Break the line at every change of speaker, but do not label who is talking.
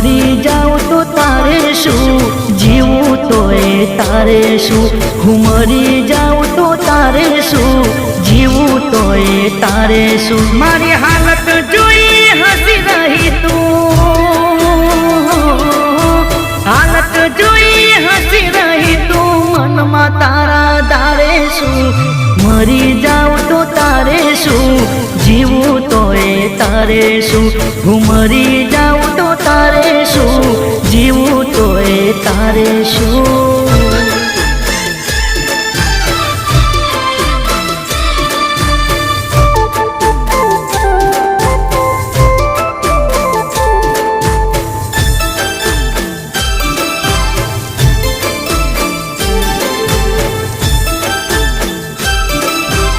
મરી જાઉં તો તારે શું, જીવું તો એ તારે શું, હું મરી જાઉં તો તારે શું, જીવું તો એ તારે શું। મારી હાલત જોઈ હસી રહી તું, હાલત જોઈ હસી રહી તું, મનમાં તારા દારે શું, મરી જાઉં તો તારે શું, જીવું તો એ તારે શું, હું મરી જાઉં તો તારે શું, જીવું તો એ તારે શું।